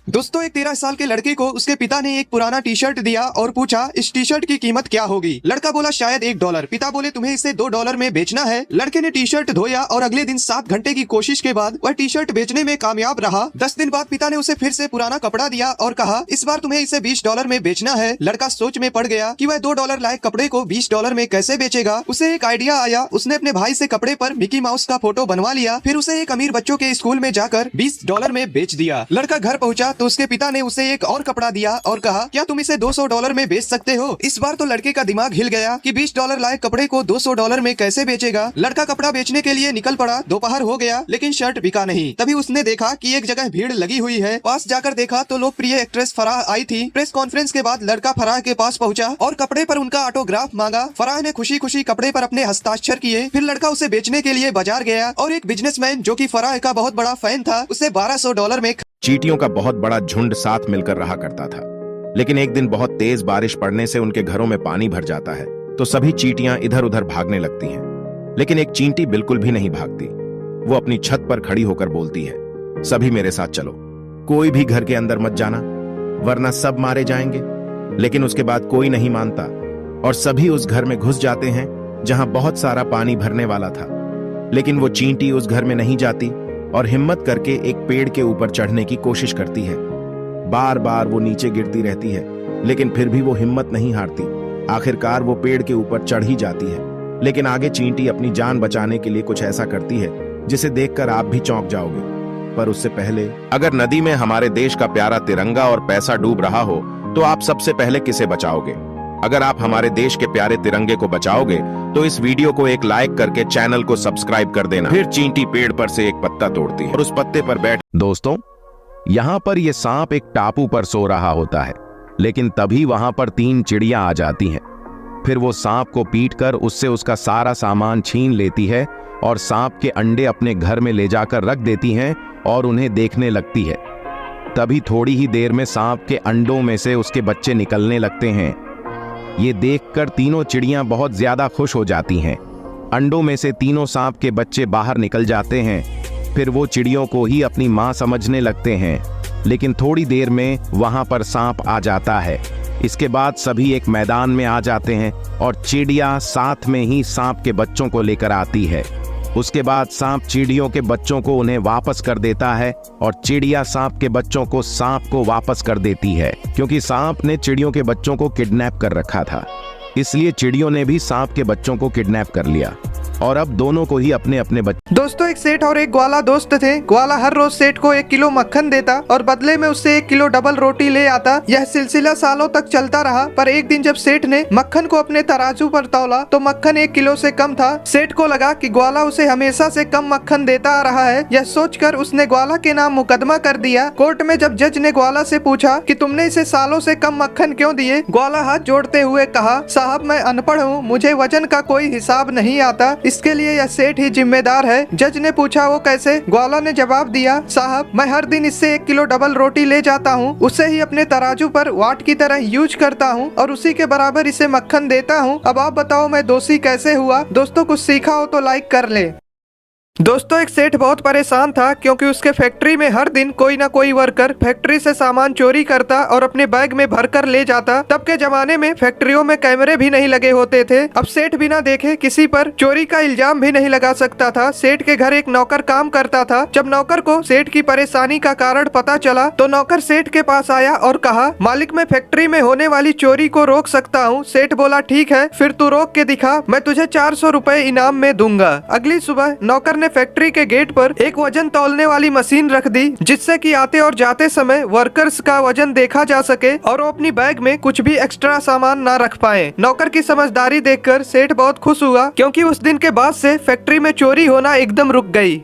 दोस्तों, एक 13 साल के लड़के को उसके पिता ने एक पुराना टी शर्ट दिया और पूछा इस टी शर्ट की कीमत क्या होगी। लड़का बोला शायद $1। पिता बोले तुम्हें इसे $2 में बेचना है। लड़के ने टी शर्ट धोया और अगले दिन 7 घंटे की कोशिश के बाद वह टी शर्ट बेचने में कामयाब रहा। 10 दिन बाद पिता ने उसे फिर से पुराना कपड़ा दिया और कहा इस बार तुम्हें इसे $20 में बेचना है। लड़का सोच में पड़ गया कि वह $2 लायक कपड़े को $20 में कैसे बेचेगा। उसे एक आइडिया आया। उसने अपने भाई से कपड़े पर मिकी माउस का फोटो बनवा लिया, फिर उसे एक अमीर बच्चों के स्कूल में जाकर $20 में बेच दिया। लड़का घर पहुंचा तो उसके पिता ने उसे एक और कपड़ा दिया और कहा क्या तुम इसे $200 में बेच सकते हो। इस बार तो लड़के का दिमाग हिल गया कि $20 लायक कपड़े को $200 में कैसे बेचेगा। लड़का कपड़ा बेचने के लिए निकल पड़ा। दोपहर हो गया लेकिन शर्ट बिका नहीं। तभी उसने देखा कि एक जगह भीड़ लगी हुई है। पास जाकर देखा तो लोकप्रिय एक्ट्रेस फराह आई थी। प्रेस कॉन्फ्रेंस के बाद लड़का फराह के पास पहुंचा और कपड़े पर उनका ऑटोग्राफ मांगा। फराह ने खुशी खुशी कपड़े पर अपने हस्ताक्षर किए। फिर लड़का उसे बेचने के लिए बाजार गया और एक बिजनेसमैन जो कि फराह का बहुत बड़ा फैन था उसे $1200 में। चींटियों का बहुत बड़ा झुंड साथ मिलकर रहा करता था, लेकिन एक दिन बहुत तेज बारिश पड़ने से उनके घरों में पानी भर जाता है तो सभी चींटियां इधर उधर भागने लगती हैं। लेकिन एक चींटी बिल्कुल भी नहीं भागती। वो अपनी छत पर खड़ी होकर बोलती है सभी मेरे साथ चलो, कोई भी घर के अंदर मत जाना वरना सब मारे जाएंगे। लेकिन उसके बाद कोई नहीं मानता और सभी उस घर में घुस जाते हैं जहां बहुत सारा पानी भरने वाला था। लेकिन वो चींटी उस घर में नहीं जाती और हिम्मत करके एक पेड़ के ऊपर चढ़ने की कोशिश करती है। बार बार वो नीचे गिरती रहती है लेकिन फिर भी वो हिम्मत नहीं हारती। आखिरकार वो पेड़ के ऊपर चढ़ ही जाती है। लेकिन आगे चींटी अपनी जान बचाने के लिए कुछ ऐसा करती है जिसे देखकर आप भी चौंक जाओगे। पर उससे पहले, अगर नदी में हमारे देश का प्यारा तिरंगा और पैसा डूब रहा हो तो आप सबसे पहले किसे बचाओगे? अगर आप हमारे देश के प्यारे तिरंगे को बचाओगे तो इस वीडियो को एक लाइक करके चैनल को सब्सक्राइब कर देना। फिर चींटी पेड़ पर से एक पत्ता तोड़ती है और उस पत्ते पर बैठ। दोस्तों, यहाँ पर यह सांप एक टापू पर सो रहा होता है, लेकिन तभी वहां पर 3 चिड़ियां आ जाती हैं। फिर वो सांप को पीटकर उससे उसका सारा सामान छीन लेती है और सांप के अंडे अपने घर में ले जाकर रख देती हैं और उन्हें देखने लगती है। तभी थोड़ी ही देर में सांप के अंडों में से उसके बच्चे निकलने लगते हैं। ये देखकर तीनों चिड़ियां बहुत ज्यादा खुश हो जाती हैं। अंडों में से तीनों सांप के बच्चे बाहर निकल जाते हैं। फिर वो चिड़ियों को ही अपनी मां समझने लगते हैं। लेकिन थोड़ी देर में वहां पर सांप आ जाता है। इसके बाद सभी एक मैदान में आ जाते हैं और चिड़िया साथ में ही सांप के बच्चों को लेकर आती है। उसके बाद सांप चिड़ियों के बच्चों को उन्हें वापस कर देता है और चिड़िया सांप के बच्चों को सांप को वापस कर देती है, क्योंकि सांप ने चिड़ियों के बच्चों को किडनैप कर रखा था। इसलिए चिड़ियों ने भी सांप के बच्चों को किडनैप कर लिया और अब दोनों को ही अपने अपने बच्चे। दोस्तों, एक सेठ और एक ग्वाला दोस्त थे। ग्वाला हर रोज सेठ को 1 किलो मक्खन देता और बदले में उससे 1 किलो डबल रोटी ले आता। यह सिलसिला सालों तक चलता रहा। पर एक दिन जब सेठ ने मक्खन को अपने तराजू पर तौला तो मक्खन 1 किलो से कम था। सेठ को लगा कि ग्वाला उसे हमेशा से कम मक्खन देता आ रहा है। यह सोचकर उसने ग्वाला के नाम मुकदमा कर दिया। कोर्ट में जब जज ने ग्वाला से पूछा कि तुमने इसे सालों से कम मक्खन क्यों दिए, ग्वाला हाथ जोड़ते हुए कहा साहब मैं अनपढ़ हूँ, मुझे वजन का कोई हिसाब नहीं आता, इसके लिए यह सेठ ही जिम्मेदार है। जज ने पूछा वो कैसे? ग्वाला ने जवाब दिया साहब मैं हर दिन इससे 1 किलो डबल रोटी ले जाता हूँ, उसे ही अपने तराजू पर वाट की तरह यूज करता हूँ और उसी के बराबर इसे मक्खन देता हूँ। अब आप बताओ मैं दोषी कैसे हुआ? दोस्तों, कुछ सीखा हो तो लाइक कर ले। दोस्तों, एक सेठ बहुत परेशान था क्योंकि उसके फैक्ट्री में हर दिन कोई ना कोई वर्कर फैक्ट्री से सामान चोरी करता और अपने बैग में भरकर ले जाता। तब के जमाने में फैक्ट्रियों में कैमरे भी नहीं लगे होते थे। अब सेठ बिना देखे किसी पर चोरी का इल्जाम भी नहीं लगा सकता था। सेठ के घर एक नौकर काम करता था। जब नौकर को सेठ की परेशानी का कारण पता चला तो नौकर सेठ के पास आया और कहा मालिक मैं फैक्ट्री में होने वाली चोरी को रोक सकता हूँ। सेठ बोला ठीक है, फिर तू रोक के दिखा, मैं तुझे 400 रुपए इनाम में दूंगा। अगली सुबह नौकर ने फैक्ट्री के गेट पर एक वजन तौलने वाली मशीन रख दी, जिससे कि आते और जाते समय वर्कर्स का वजन देखा जा सके और वो अपनी बैग में कुछ भी एक्स्ट्रा सामान ना रख पाए। नौकर की समझदारी देखकर सेठ बहुत खुश हुआ क्योंकि उस दिन के बाद से फैक्ट्री में चोरी होना एकदम रुक गई।